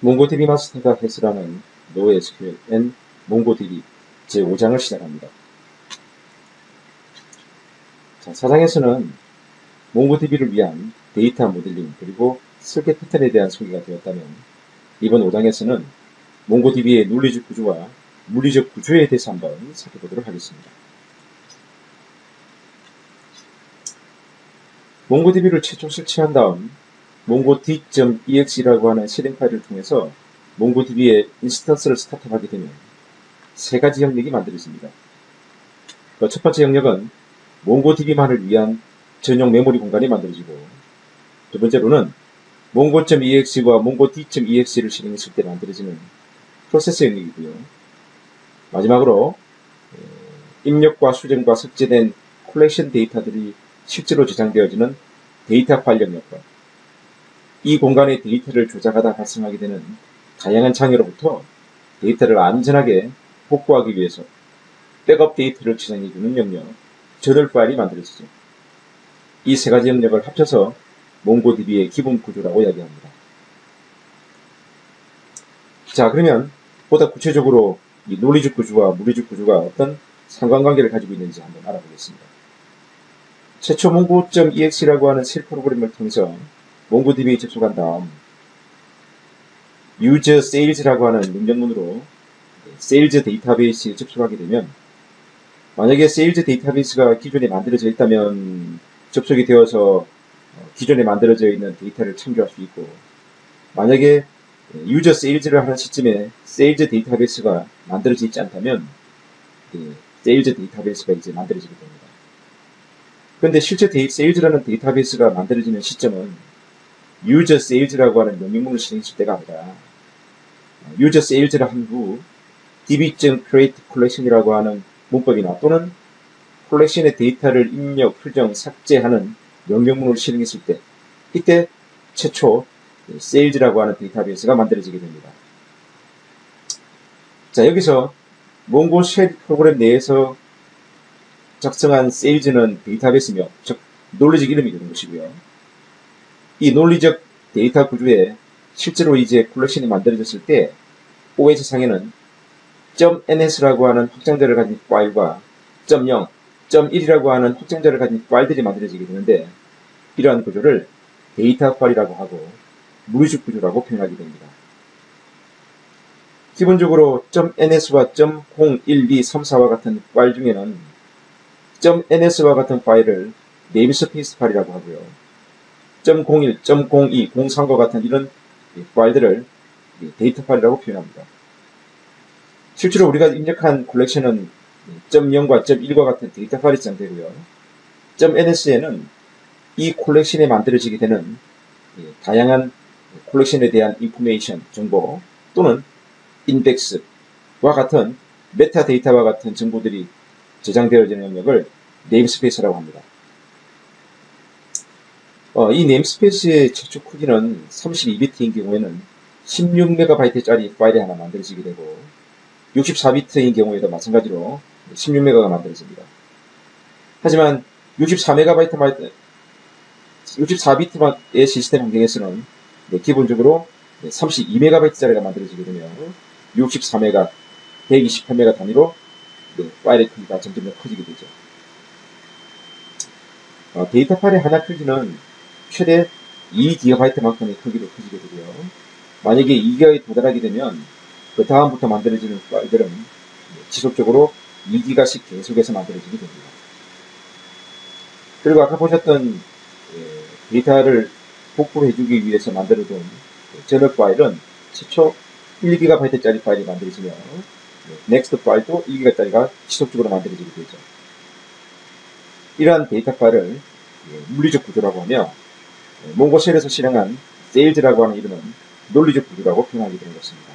몽고DB 마스터가 해설하는 NoSQL and 몽고DB 제5장을 시작합니다. 자, 4장에서는 몽고DB를 위한 데이터 모델링 그리고 설계 패턴에 대한 소개가 되었다면 이번 5장에서는 몽고DB의 논리적 구조와 물리적 구조에 대해서 한번 살펴보도록 하겠습니다. 몽고DB를 최초 설치한 다음 mongodb.exe라고 하는 실행 파일을 통해서 몽고DB의 인스턴스를 스타트하게 되면 세 가지 영역이 만들어집니다. 첫 번째 영역은 몽고DB만을 위한 전용 메모리 공간이 만들어지고, 두 번째로는 mongo.exe와 mongodb.exe를 실행했을 때 만들어지는 프로세스 영역이고요. 마지막으로 입력과 수정과 삭제된 컬렉션 데이터들이 실제로 저장되어지는 데이터 파일 영역과 이 공간의 데이터를 조작하다 발생하게 되는 다양한 장애로부터 데이터를 안전하게 복구하기 위해서 백업 데이터를 저장해주는 영역, 저널 파일이 만들어지죠. 이 세 가지 영역을 합쳐서 몽고DB의 기본 구조라고 이야기합니다. 자, 그러면 보다 구체적으로 이 논리적 구조와 물리적 구조가 어떤 상관관계를 가지고 있는지 한번 알아보겠습니다. 최초 mongo.exe라고 하는 쉘 프로그램을 통해서 몽고DB에 접속한 다음 user sales라고 하는 명령문으로 세일즈 데이터베이스에 접속하게 되면, 만약에 세일즈 데이터베이스가 기존에 만들어져 있다면 접속이 되어서 기존에 만들어져 있는 데이터를 참조할 수 있고, 만약에 유저 세일즈를 하는 시점에 세일즈 데이터베이스가 만들어져 있지 않다면 세일즈 데이터베이스가 이제 만들어지게 됩니다. 그런데 실제 세일즈라는 데이터베이스가 만들어지는 시점은 유저 세일즈라고 하는 명령문을 실행했을 때가 아니라 유저 세일즈를 한 후 db.create collection이라고 하는 문법이나 또는 컬렉션의 데이터를 입력, 수정, 삭제하는 명령문을 실행했을 때, 이때 최초 세일즈라고 하는 데이터베이스가 만들어지게 됩니다. 자, 여기서 몽고 쉘 프로그램 내에서 작성한 세일즈는 데이터베이스며, 즉 논리적 이름이 되는 것이고요. 이 논리적 데이터 구조에 실제로 이제 컬렉션이 만들어졌을 때 OS상에는 .ns라고 하는 확장자를 가진 파일과 .0, .1이라고 하는 확장자를 가진 파일들이 만들어지게 되는데, 이러한 구조를 데이터 파일이라고 하고 물리적 구조라고 표현하게 됩니다. 기본적으로 .ns와 .0, 1, 2, 3, 4와 같은 파일 중에는 .ns와 같은 파일을 네임스페이스 파일이라고 하고요. 001, 002, 03과 같은 이런 파일들을 데이터 파일이라고 표현합니다. 실제로 우리가 입력한 컬렉션은 .0과 .1과 같은 데이터 파일이 저장되고요. .ns에는 이 컬렉션에 만들어지게 되는 다양한 컬렉션에 대한 인포메이션, 정보 또는 인덱스와 같은 메타데이터와 같은 정보들이 저장되어지는 영역을 네임스페이스라고 합니다. 이 네임스페이스의 최초 크기는 32비트인 경우에는 16MB짜리 파일이 하나 만들어지게 되고, 64비트인 경우에도 마찬가지로 16MB가 만들어집니다. 하지만 64비트의 시스템 환경에서는 기본적으로 32MB짜리가 만들어지게 되며 64MB, 128MB 단위로 파일의 크기가 점점 커지게 되죠. 데이터 파일의 하나 크기는 최대 2GB만큼의 크기로 커지게 되고요. 만약에 2기가에 도달하게 되면 그 다음부터 만들어지는 파일들은 지속적으로 2기가씩 계속해서 만들어지게 됩니다. 그리고 아까 보셨던 데이터를 복구를 해주기 위해서 만들어둔 저널 파일은 최초 1GB짜리 파일이 만들어지며 넥스트 파일도 1기가짜리가 지속적으로 만들어지게 되죠. 이러한 데이터 파일을 물리적 구조라고 하며, 몽고쉘에서 실행한 세일즈라고 하는 이름은 논리적 구조라고 표현하게 되는 것입니다.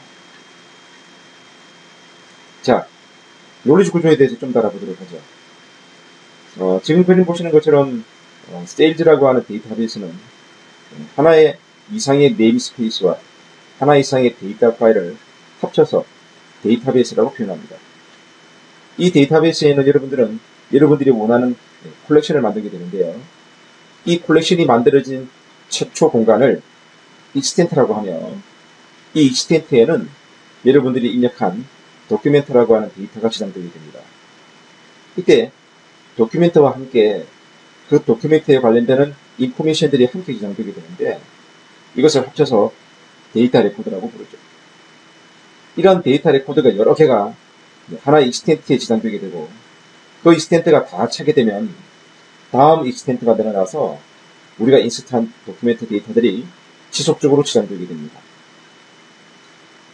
자, 논리적 구조에 대해서 좀 더 알아보도록 하죠. 지금 그림 보시는 것처럼 세일즈라고 하는 데이터베이스는 하나의 이상의 네임스페이스와 하나 이상의 데이터 파일을 합쳐서 데이터베이스라고 표현합니다. 이 데이터베이스에는 여러분들이 원하는 컬렉션을 만들게 되는데요. 이 컬렉션이 만들어진 최초 공간을 익스텐트라고 하며, 이 익스텐트에는 여러분들이 입력한 도큐멘트라고 하는 데이터가 저장되게 됩니다. 이때 도큐멘트와 함께 그 도큐멘트에 관련되는 인포메이션들이 함께 저장되게 되는데 이것을 합쳐서 데이터 레코드라고 부르죠. 이런 데이터 레코드가 여러 개가 하나의 익스텐트에 저장되게 되고 그 익스텐트가 다 차게 되면 다음 익스텐트가 늘어나서 우리가 인스트한 도큐멘트 데이터들이 지속적으로 저장되게 됩니다.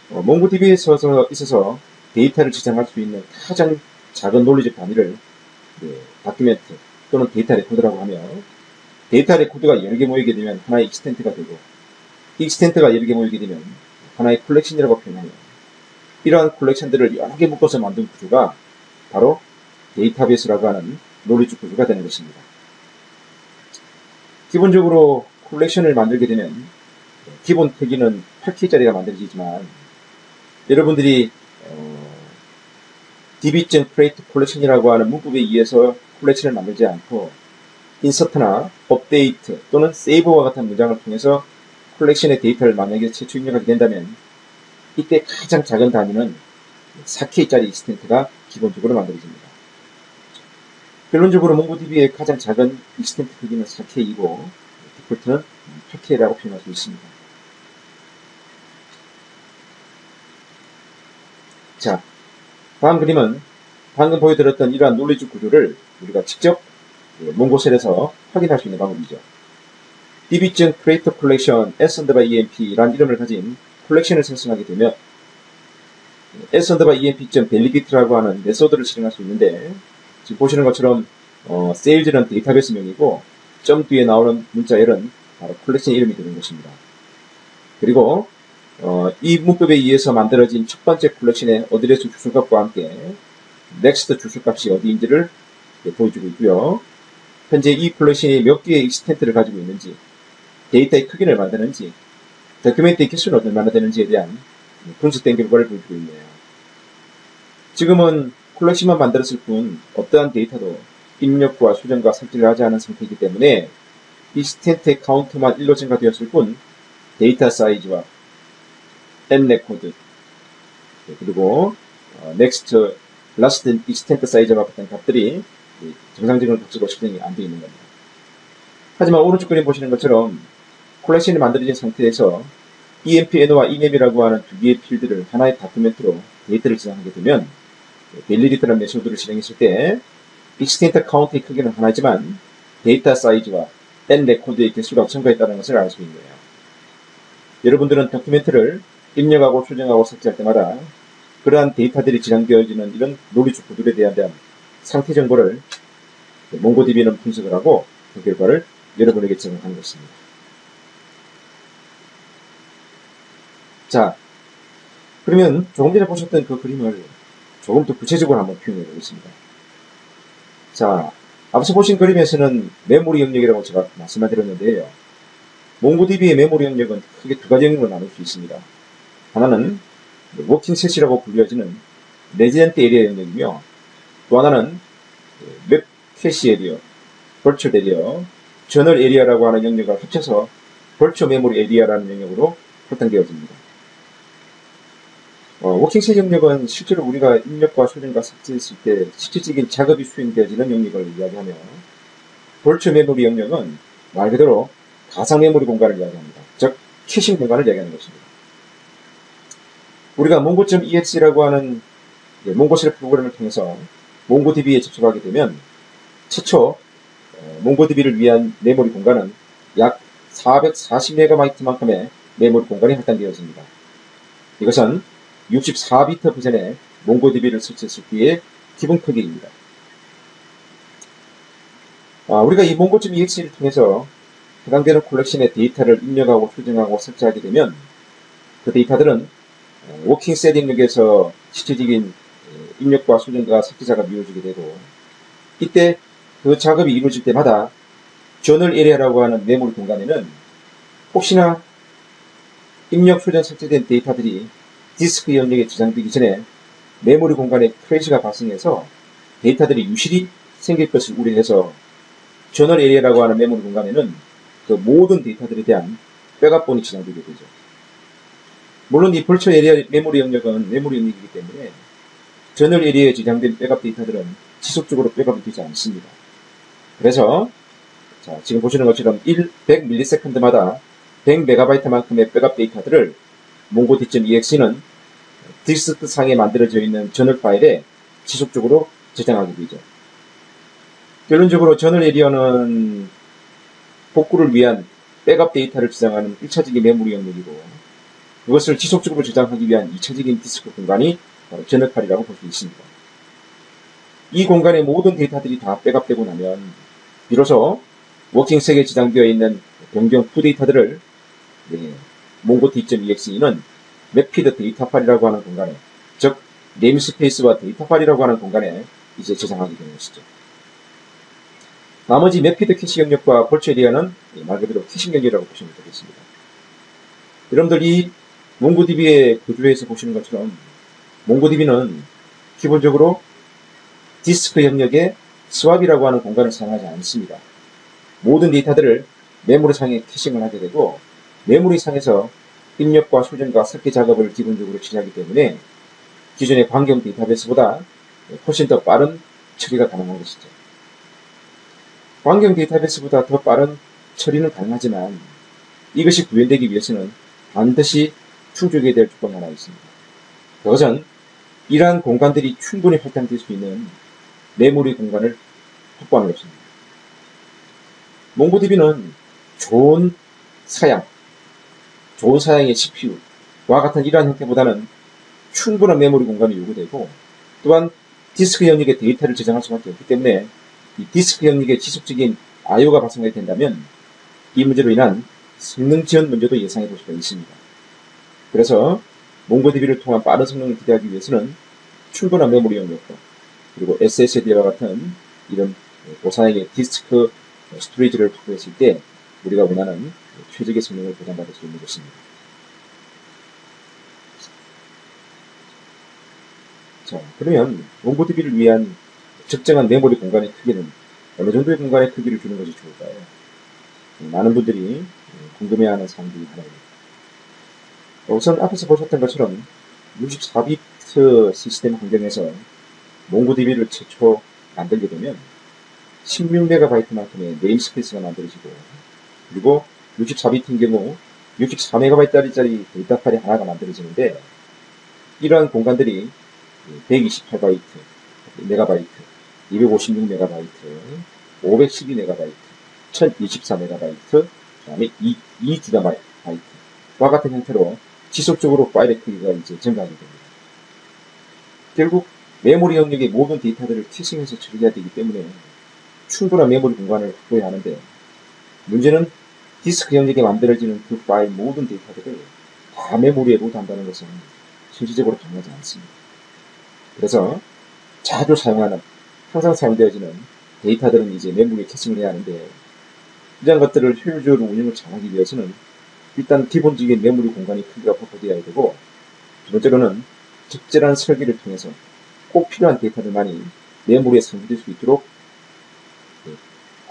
몽고DB에 있어서 데이터를 저장할 수 있는 가장 작은 논리적 단위를 다큐멘트 또는 데이터 레코드라고 하며 데이터 레코드가 여러 개 모이게 되면 하나의 익스텐트가 되고 익스텐트가 여러 개 모이게 되면 하나의 콜렉션이라고 표현하며 이러한 콜렉션들을 여러 개 묶어서 만든 구조가 바로 데이터베이스라고 하는 논리적 구조가 되는 것입니다. 기본적으로 콜렉션을 만들게 되면 기본 크기는 8K짜리가 만들어지지만 여러분들이 db.create 콜렉션이라고 하는 문법에 의해서 콜렉션을 만들지 않고 인서트나 업데이트 또는 세이브와 같은 문장을 통해서 콜렉션의 데이터를 만약에 최초 입력하게 된다면 이때 가장 작은 단위는 4K짜리 익스텐트가 기본적으로 만들어집니다. 결론적으로 몽고DB의 가장 작은 익스텐트 크기는 4K이고 디폴트는 8K라고 표현할 수 있습니다. 자, 다음 그림은 방금 보여드렸던 이러한 논리적 구조를 우리가 직접 몽고셀에서 확인할 수 있는 방법이죠. db.create collection s_emp 라는 이름을 가진 콜렉션을 생성하게 되면 s_emp.validate라고 하는 메소드를 실행할 수 있는데 지금 보시는 것처럼 sales는 데이터베이스명이고 점 뒤에 나오는 문자 L은 바로 콜렉션 이름이 되는 것입니다. 그리고 이 문법에 의해서 만들어진 첫 번째 콜렉션의 어드레스 주소값과 함께 next 주소값이 어디인지를 보여주고 있고요. 현재 이 콜렉션이 몇 개의 익스텐트를 가지고 있는지, 데이터의 크기를 만드는지, 도큐멘트의 개수는 얼마나 되는지에 대한 분석된 결과를 보여주고 있네요. 지금은 콜렉션만 만들었을 뿐 어떠한 데이터도 입력과 수정과 삭제를 하지 않은 상태이기 때문에 익스텐트의 카운트만 1로 증가되었을 뿐 데이터 사이즈와 n 레코드 그리고 next, last, extent 사이즈와 같은 값들이 정상적인 값으로 실행이 안 되어 있는 겁니다. 하지만 오른쪽 그림 보시는 것처럼 콜렉션이 만들어진 상태에서 empn와 enam이라고 하는 두 개의 필드를 하나의 다큐멘트로 데이터를 저장하게 되면 validate라는 메소드를 실행했을 때 extent 카운트의 크기는 하나지만 데이터 사이즈와 n 레코드의 개수가 증가했다는 것을 알 수 있네요. 여러분들은 다큐멘트를 입력하고 수정하고 삭제할 때마다 그러한 데이터들이 저장되어지는 이런 논리적 구조에 대한 상태 정보를 몽고DB는 분석을 하고 그 결과를 여러분에게 제공하는 것입니다. 자, 그러면 조금 전에 보셨던 그 그림을 조금 더 구체적으로 한번 표현해 보겠습니다. 자, 앞서 보신 그림에서는 메모리 영역이라고 제가 말씀을 드렸는데요. 몽고DB의 메모리 영역은 크게 두 가지 영역으로 나눌 수 있습니다. 하나는 워킹 셋이라고 불려지는 레지던트 에리아 영역이며 또 하나는 웹 캐시 에리어, 버추얼 에리어, 저널 에리아라고 하는 영역을 합쳐서 버추얼 메모리 에리아라는 영역으로 확장되어집니다. 워킹 셋 영역은 실제로 우리가 입력과 수정과 삭제했을 때 실질적인 작업이 수행되어지는 영역을 이야기하며 버추얼 메모리 영역은 말 그대로 가상 메모리 공간을 이야기합니다. 즉 캐싱 공간을 이야기하는 것입니다. 우리가 mongo.exe라고 하는 몽고쉘 프로그램을 통해서 몽고DB에 접속하게 되면 최초 몽고DB를 위한 메모리 공간은 약 440MB만큼의 메모리 공간이 할당되어집니다. 이것은 64비트 버전의 몽고DB를 설치했을 때의 기본 크기입니다. 우리가 이 mongo.exe를 통해서 해당되는 콜렉션의 데이터를 입력하고 수정하고 삭제하게 되면 그 데이터들은 워킹 셋 영역에서 실질적인 입력과 수정과 삭제 작업이 이루어지게 되고 이때 그 작업이 이루어질 때마다 저널 에리아라고 하는 메모리 공간에는 혹시나 입력, 수정, 삭제된 데이터들이 디스크 영역에 저장되기 전에 메모리 공간에 크래시가 발생해서 데이터들이 유실이 생길 것을 우려해서 저널 에리아라고 하는 메모리 공간에는 그 모든 데이터들에 대한 백업본이 저장되게 되죠. 물론 이 벌처 에리아 메모리 영역은 메모리 영역이기 때문에 저널 에리아에 저장된 백업 데이터들은 지속적으로 백업이 되지 않습니다. 그래서 자, 지금 보시는 것처럼 100ms마다 100MB만큼의 백업 데이터들을 mongodb.exe는 디스크 상에 만들어져 있는 저널 파일에 지속적으로 저장하게 되죠. 결론적으로 저널 에리어는 복구를 위한 백업 데이터를 저장하는 1차적인 메모리 영역이고, 그것을 지속적으로 저장하기 위한 2차적인 디스크 공간이 바로 저널 파일이라고 볼 수 있습니다. 이 공간의 모든 데이터들이 다 백업되고 나면 비로소 워킹색에 저장되어 있는 변경 후 데이터들을 mongodb.exe는 매피드 데이터 파일이라고 하는 공간에, 즉 네임스페이스와 데이터 파일이라고 하는 공간에 이제 저장하게 되는 것이죠. 나머지 매피드 캐시 영역과 벌처 에리아는 말 그대로 캐시 영역이라고 보시면 되겠습니다. 여러분들 이 몽고디비의 구조에서 보시는 것처럼 몽고디비는 기본적으로 디스크 영역에 스왑이라고 하는 공간을 사용하지 않습니다. 모든 데이터들을 메모리 상에 캐싱을 하게 되고, 메모리 상에서 입력과 수정과 삭제 작업을 기본적으로 처리하기 때문에 기존의 관경 데이터베이스보다 훨씬 더 빠른 처리가 가능한 것이죠. 관경 데이터베이스보다 더 빠른 처리는 가능하지만 이것이 구현되기 위해서는 반드시 충족해야 될 조건이 하나 있습니다. 그것은 이러한 공간들이 충분히 할당될 수 있는 메모리 공간을 확보하는 것입니다. 몽고디비는 좋은 사양의 CPU와 같은 이러한 형태보다는 충분한 메모리 공간이 요구되고, 또한 디스크 영역의 데이터를 저장할 수밖에 없기 때문에 이 디스크 영역의 지속적인 IO가 발생하게 된다면 이 문제로 인한 성능 지연 문제도 예상해 볼 수가 있습니다. 그래서 몽고디비를 통한 빠른 성능을 기대하기 위해서는 충분한 메모리 영역과 그리고 SSD와 같은 이런 고사양의 디스크 스토리지를 확보했을 때 우리가 원하는 최적의 성능을 보장받을 수 있는 것입니다. 자, 그러면 몽고디비를 위한 적정한 메모리 공간의 크기는 어느 정도의 공간의 크기를 주는 것이 좋을까요? 많은 분들이 궁금해하는 사항 중에 하나입니다. 우선 앞에서 보셨던 것처럼 64비트 시스템 환경에서 몽고디비를 최초 만들게 되면 16MB만큼의 네임스페이스가 만들어지고, 그리고 64비트인 경우 64MB짜리 데이터 파일이 하나가 만들어지는데, 이러한 공간들이 128바이트, 메가바이트, 256MB, 512MB, 1024MB, 그 다음에 2GB와 같은 형태로 지속적으로 파일의 크기가 이제 증가하게 됩니다. 결국 메모리 영역의 모든 데이터들을 캐싱해서 처리해야 되기 때문에 충분한 메모리 공간을 확보해야 하는데, 문제는 디스크 영역에 만들어지는 그 파일 모든 데이터들을 다 메모리에 로드한다는 것은 실질적으로 가능하지 않습니다. 그래서 자주 사용하는, 항상 사용되어지는 데이터들은 이제 메모리에 캐싱을 해야 하는데, 이런 것들을 효율적으로 운영을 잘하기 위해서는 일단 기본적인 메모리 공간의 크기가 확보되어야 되고, 두 번째로는 적절한 설계를 통해서 꼭 필요한 데이터들만이 메모리에 상기될 수 있도록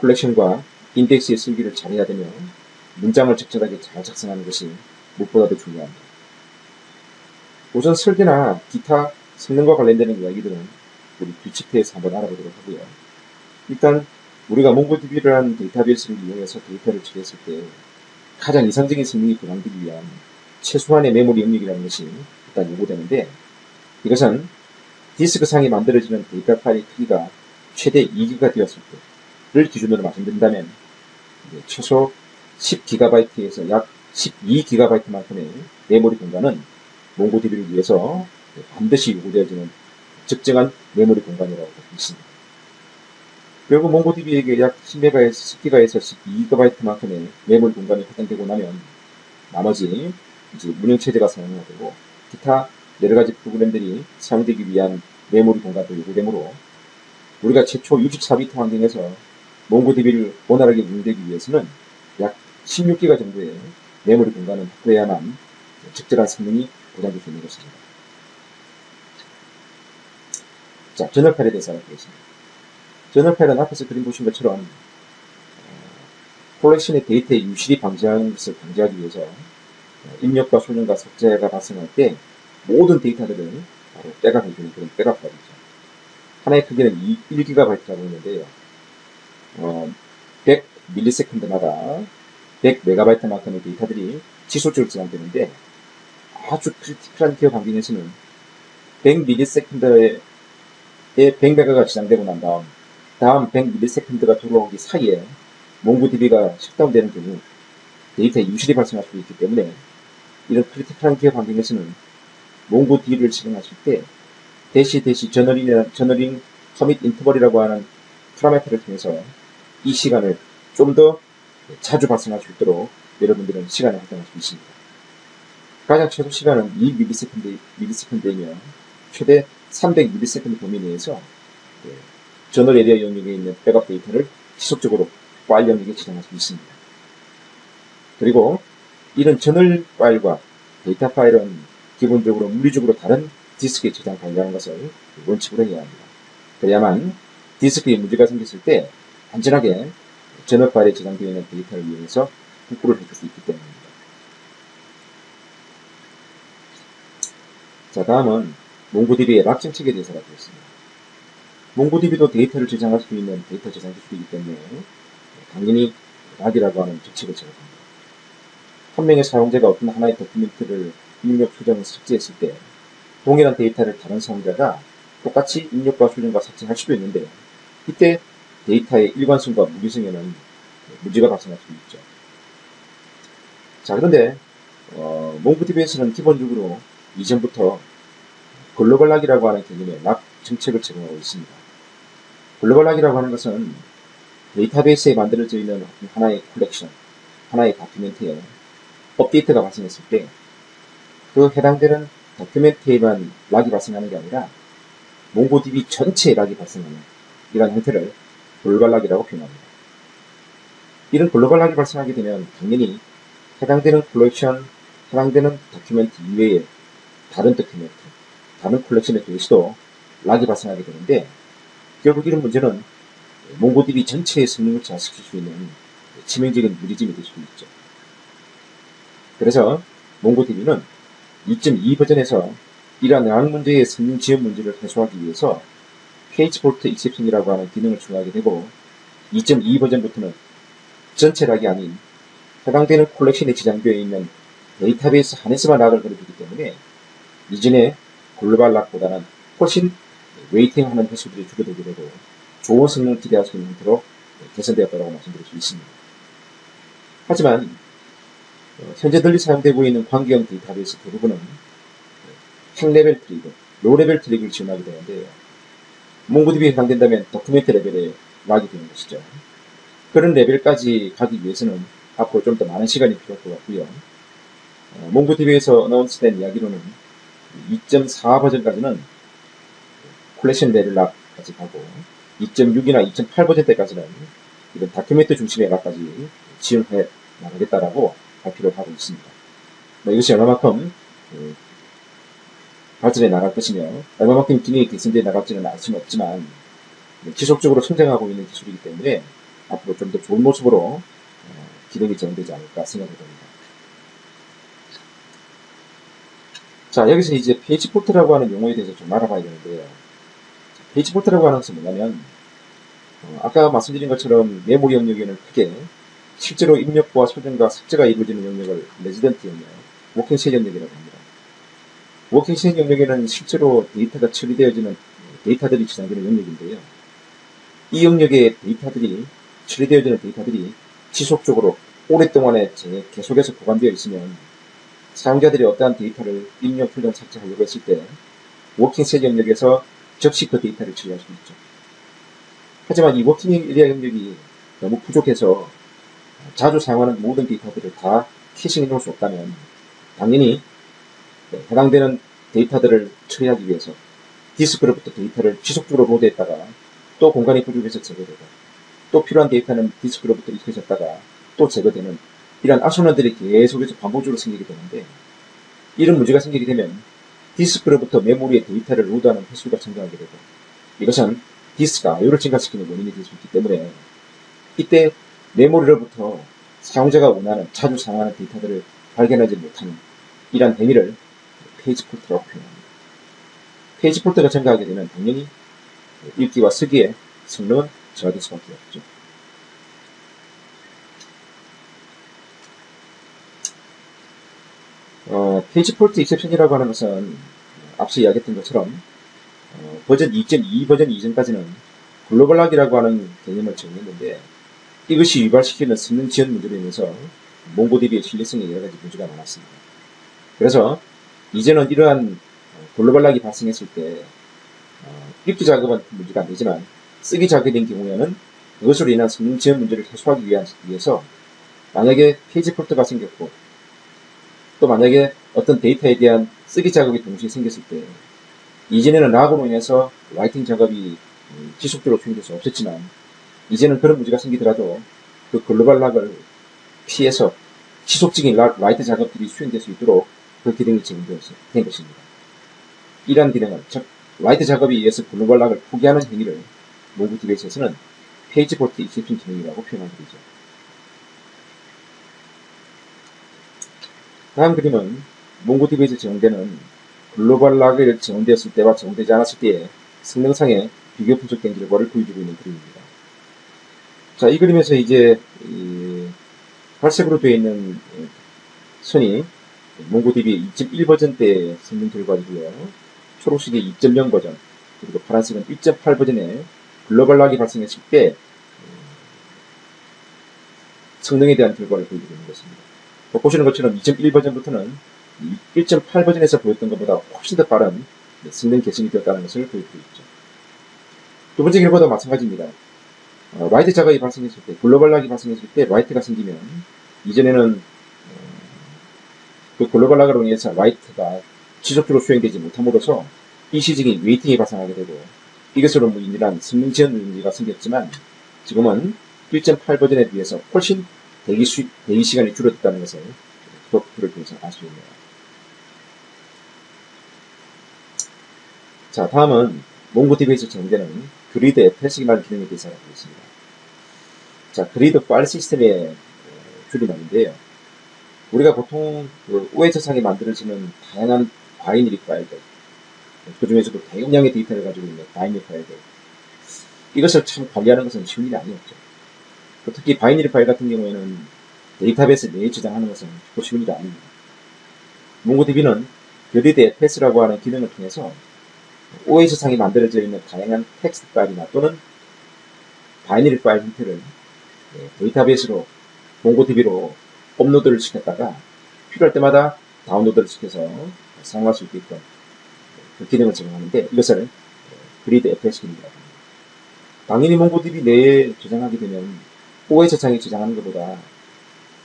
컬렉션과 인덱스의 설계를 잘해야 되며, 문장을 적절하게 잘 작성하는 것이 무엇보다도 중요합니다. 우선 설계나 기타 성능과 관련되는 이야기들은 우리 뒷집회에서 한번 알아보도록 하고요. 일단 우리가 몽고디비라는 데이터베이스를 이용해서 데이터를 처리했을 때 가장 이상적인 성능이 보장되기 위한 최소한의 메모리 영역이라는 것이 일단 요구되는데, 이것은 디스크 상에 만들어지는 데이터 파일의 크기가 최대 2기가 되었을 때를 기준으로 말씀드린다면 최소 10GB에서 약 12GB만큼의 메모리 공간은 몽고디비를 위해서 반드시 요구되어지는 적정한 메모리 공간이라고 볼 수 있습니다. 결국 몽고디비에게 약 10기가에서 12GB만큼의 메모리 공간이 확장되고 나면 나머지 이제 운영체제가 사용되고 기타 여러가지 프로그램들이 사용되기 위한 메모리 공간도 요구되므로, 우리가 최초 64비트 환경에서 몽고디비를 원활하게 운영되기 위해서는 약 16기가 정도의 메모리 공간을 확보해야만 적절한 성능이 보장될 수 있는 것입니다. 자, 저널 파일에 대해서 알아보겠습니다. 저널 파일은 앞에서 그림 보신 것처럼 콜렉션의 데이터의 유실이 방지하는 것을 방지하기 위해서 입력과 소정과 삭제가 발생할 때 모든 데이터들을 바로 백업해주는 그런 백업법이죠. 하나의 크기는 1GB라고 있는데요. 100ms마다 100MB만큼의 데이터들이 지속적으로 저장되는데 아주 크리티컬한 기업 환경에서는 100ms의 100메가가 저장되고 난 다음 100ms가 들어오기 사이에 몽고DB가 셧다운되는 경우 데이터에 유실이 발생할 수 있기 때문에 이런 크리티컬한 기업 환경에서는 몽고DB를 실행하실 때 저너링 커밋 인터벌이라고 하는 파라미터를 통해서 이 시간을 좀 더 자주 발생할 수 있도록 여러분들은 시간을 할당할 수 있습니다. 가장 최소 시간은 2ms이며 최대 300ms 범위 내에서 저널 에리아 영역에 있는 백업 데이터를 지속적으로 파일 영역에 저장할 수 있습니다. 그리고 이런 저널 파일과 데이터 파일은 기본적으로 물리적으로 다른 디스크에 저장 관리하는 것을 원칙으로 해야 합니다. 그래야만 디스크에 문제가 생겼을 때 안전하게 저널 파일에 저장되어 있는 데이터를 이용해서 복구를 해줄 수 있기 때문입니다. 자, 다음은 몽고DB의 락 정책에 대해서 알아보겠습니다. 몽고DB도 데이터를 저장할 수 있는 데이터 저장 기술이기 때문에 당연히 락이라고 하는 정책을 제공합니다. 한 명의 사용자가 어떤 하나의 도큐멘트를 입력, 수정, 삭제했을 때 동일한 데이터를 다른 사용자가 똑같이 입력과 수정과 삭제할 수도 있는데 이때 데이터의 일관성과 무기성에는 문제가 발생할 수 있죠. 자, 그런데 몽고DB에서는 기본적으로 이전부터 글로벌 락이라고 하는 개념의 락 정책을 제공하고 있습니다. 글로벌 락이라고 하는 것은 데이터베이스에 만들어져 있는 하나의 컬렉션, 하나의 다큐멘트에 업데이트가 발생했을 때 그 해당되는 다큐멘트에만 락이 발생하는 게 아니라 몽고DB 전체에 락이 발생하는 이런 형태를 글로벌 락이라고 표현합니다. 이런 글로벌 락이 발생하게 되면 당연히 해당되는 컬렉션, 해당되는 다큐멘트 이외에 다른 다큐멘트, 다른 컬렉션에 대해서도 락이 발생하게 되는데 결국 이런 문제는 몽고DB 전체의 성능을 저하시킬 수 있는 치명적인 무리점이 될 수도 있죠. 그래서 몽고DB는 2.2 버전에서 이러한 락 문제의 성능 지연 문제를 해소하기 위해서 페이지 폴트 익셉션이라고 하는 기능을 추가하게 되고 2.2 버전부터는 전체 락이 아닌 해당되는 콜렉션에 저장되어 있는 데이터베이스 안에서만 락을 걸어주기 때문에 이전의 글로벌 락보다는 훨씬 웨이팅하는 횟수들이 줄어들게 되고 좋은 성능을 기대할 수 있는 형태로 개선되었다고 말씀드릴 수 있습니다. 하지만 현재 널리 사용되고 있는 관계형 데이터베이스 대부분은 핵레벨 트리그, 로레벨 트리그를 지원하게 되는데요. 몽고DB에 해당된다면 도큐멘트 레벨에 락이 되는 것이죠. 그런 레벨까지 가기 위해서는 앞으로 좀 더 많은 시간이 필요할 것 같고요. 몽고DB에서 어나운스된 이야기로는 2.4 버전까지는 콜렉션 레벨 락까지 가고 2.6이나 2.8 버전 때까지는 이런 다큐멘트 중심의 락까지 지원해 나가겠다라고 발표를 하고 있습니다. 이것이 얼마만큼 발전해 나갈 것이며 얼마만큼 기능이 개선되어 나갈지는 알 수는 없지만 지속적으로 성장하고 있는 기술이기 때문에 앞으로 좀 더 좋은 모습으로 기능이 진행되지 않을까 생각이 됩니다. 자, 여기서 이제 페이지 폴트라고 하는 용어에 대해서 좀 알아봐야 되는데요. 페이지 폴트라고 하는 것은 뭐냐면 아까 말씀드린 것처럼 메모리 영역에는 크게 실제로 입력과 소정과 삭제가 이루어지는 영역을 레지던트 영역, 워킹 셋 영역이라고 합니다. 워킹 셋 영역에는 실제로 데이터가 처리되어지는 데이터들이 저장되는 영역인데요. 이 영역의 데이터들이 처리되어지는 데이터들이 지속적으로 오랫동안에 계속해서 보관되어 있으면 사용자들이 어떠한 데이터를 입력, 수정, 삭제하려고 했을 때 워킹 셋 영역에서 즉시 그 데이터를 처리할 수 있죠. 하지만 이 워킹 에리아 영역이 너무 부족해서 자주 사용하는 모든 데이터들을 다 캐싱해 놓을 수 없다면 당연히 해당되는 데이터들을 처리하기 위해서 디스크로부터 데이터를 지속적으로 로드했다가 또 공간이 부족해서 제거되고 또 필요한 데이터는 디스크로부터 익혀졌다가 또 제거되는 이런 악순환들이 계속해서 반복적으로 생기게 되는데 이런 문제가 생기게 되면 디스크로부터 메모리에 데이터를 로드하는 횟수가 증가하게 되고 이것은 디스크가 IO를 증가시키는 원인이 될 수 있기 때문에 이때 메모리로부터 사용자가 원하는 자주 사용하는 데이터들을 발견하지 못하는 이러한 행위를 페이지 폴트라고 표현합니다. 페이지 폴트가 증가하게 되면 당연히 읽기와 쓰기의 성능은 저하될 수밖에 없죠. 페이지 폴트 익셉션이라고 하는 것은 앞서 이야기했던 것처럼 버전 2.2 버전 이전까지는 글로벌 락이라고 하는 개념을 정했는데 이것이 유발시키는 성능 지연 문제로 인해서 몽고DB의 신뢰성에 여러가지 문제가 많았습니다. 그래서 이제는 이러한 글로벌 락이 발생했을 때 읽기 작업은 문제가 안 되지만 쓰기 작업이 된 경우에는 그것으로 인한 성능 지연 문제를 해소하기 위해서 만약에 페이지 폴트가 생겼고 또 만약에 어떤 데이터에 대한 쓰기 작업이 동시에 생겼을 때 이전에는 락으로 인해서 라이팅 작업이 지속적으로 수행될 수 없었지만 이제는 그런 문제가 생기더라도 그 글로벌 락을 피해서 지속적인 라이트 작업들이 수행될 수 있도록 그 기능이 제공된 것입니다. 이러한 기능은 즉 라이트 작업에 의해서 글로벌 락을 포기하는 행위를 몽고DB에서는 페이지 폴트 익셉션 기능이라고 표현하게 되죠. 다음 그림은 몽고DB에서 제공되는 글로벌 락이 제공되었을 때와 제공되지 않았을 때의 성능상의 비교 분석된 결과를 보여주고 있는 그림입니다. 자, 이 그림에서 이제 갈색으로 되어 있는 선이 몽고DB 2.1 버전 때의 성능 결과이고요. 초록색이 2.0 버전, 그리고 파란색은 1.8 버전의 글로벌 락이 발생했을 때 성능에 대한 결과를 보여주고 있는 것입니다. 보시는 것처럼 2.1 버전부터는 1.8 버전에서 보였던 것보다 훨씬 더 빠른 성능 개선이 되었다는 것을 보여주고 있죠. 두 번째 결과도 마찬가지입니다. 라이트 작업이 발생했을 때, 글로벌 락이 발생했을 때 라이트가 생기면 이전에는 그 글로벌 락으로 인해서 라이트가 지속적으로 수행되지 못함으로써 일시적인 웨이팅이 발생하게 되고 이것으로 인한 성능 지연 문제가 생겼지만 지금은 1.8 버전에 비해서 훨씬 대기 시간이 줄어들었다는 것을 그를 통해서 알 수 있네요. 자, 다음은 몽고DB에서 제공되는 그리드 FS라는 기능에 대해서 알아보겠습니다. 자, 그리드 파일 시스템의 줄임말인데요. 우리가 보통 OS상에 만들어지는 다양한 바이너리 파일들, 그 중에서도 대용량의 데이터를 가지고 있는 바이너리 파일들, 이것을 참 관리하는 것은 쉬운 일이 아니었죠. 특히 바이너리 파일 같은 경우에는 데이터베이스 내에 저장하는 것은 쉬운 일이 아닙니다. 몽고DB는 그리드 FS라고 하는 기능을 통해서 OS상에 만들어져 있는 다양한 텍스트 파일이나 또는 바이너리 파일 형태를 데이터베이스로 몽고DB로 업로드를 시켰다가 필요할 때마다 다운로드를 시켜서 사용할 수 있게끔 그 기능을 제공하는데 이것을 그리드 FS 기능이라고 합니다. 당연히 몽고DB 내에 저장하게 되면 OS상에 저장하는 것보다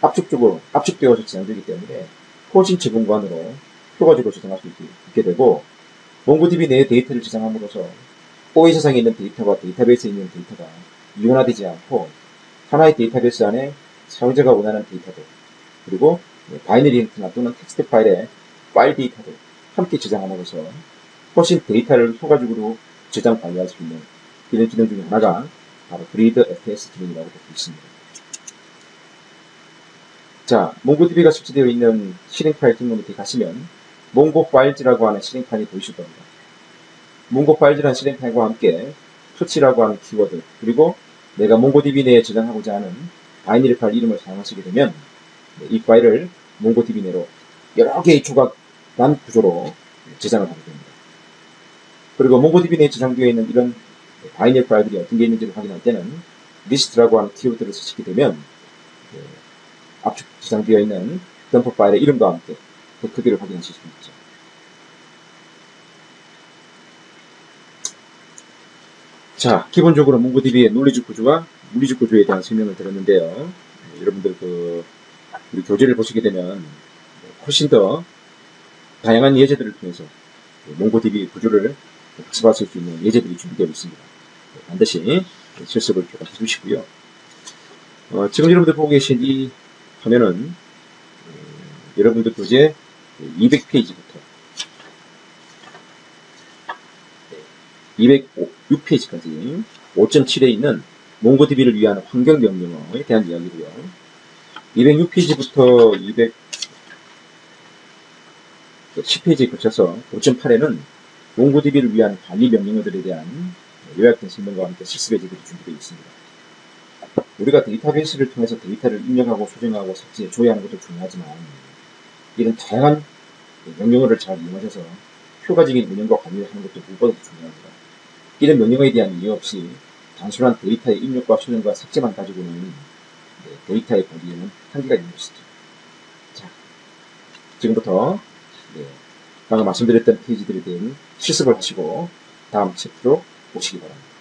압축되어서 저장되기 때문에 훨씬 제공관으로 효과적으로 저장할 수 있게 되고 몽고DB 내에 데이터를 저장함으로써 OS상에 있는 데이터와 데이터베이스에 있는 데이터가 이온화되지 않고 하나의 데이터베이스 안에 사용자가 원하는 데이터들 그리고 바이너리 형태나 또는 텍스트 파일의 파일 데이터들 함께 저장함으로써 훨씬 데이터를 효과적으로 저장 관리할 수 있는 이런 기능 중에 하나가 바로 그리드 FS 기능이라고 볼 수 있습니다. 자, 몽고DB가 설치되어 있는 실행 파일 등록 밑에 가시면 몽고 파일즈라고 하는 실행 파일이 보이실 겁니다. 몽고 파일즈라는 실행 파일과 함께 터치라고 하는 키워드 그리고 내가 몽고DB 내에 저장하고자 하는 바이너리 파일 이름을 사용하시게 되면 이 파일을 몽고DB 내로 여러 개의 조각난 구조로 저장을 하게 됩니다. 그리고 몽고DB 내에 저장되어 있는 이런 바이너리 파일들이 어떤 게 있는지를 확인할 때는 리스트라고 하는 키워드를 쓰시게 되면 압축 저장되어 있는 덤프 파일의 이름과 함께 그 크기를 확인하실 수 있죠. 자, 기본적으로 몽고DB의 논리적 구조와 물리적 구조에 대한 설명을 드렸는데요. 여러분들 우리 교재를 보시게 되면 훨씬 더 다양한 예제들을 통해서 몽고DB 구조를 학습하실 수 있는 예제들이 준비되어 있습니다. 반드시 실습을 좀 해주시고요. 지금 여러분들 보고 계신 이 화면은 여러분들 교재 200페이지부터 206페이지까지 5.7에 있는 몽고DB를 위한 환경 명령어에 대한 이야기고요. 206페이지부터 10페이지에 거쳐서 5.8에는 몽고DB를 위한 관리 명령어들에 대한 요약된 설명과 함께 실습 예제들이 준비되어 있습니다. 우리가 데이터베이스를 통해서 데이터를 입력하고 수정하고 삭제, 조회하는 것도 중요하지만 이런 다양한 명령어를 잘 이용하셔서 효과적인 운영과 관리를 하는 것도 무엇보다도 중요합니다. 이런 명령어에 대한 이해 없이 단순한 데이터의 입력과 수정과 삭제만 가지고는 데이터의 관리에는 한계가 있는 것이죠. 자, 지금부터 방금 말씀드렸던 페이지들에 대한 실습을 하시고 다음 챕터로 오시기 바랍니다.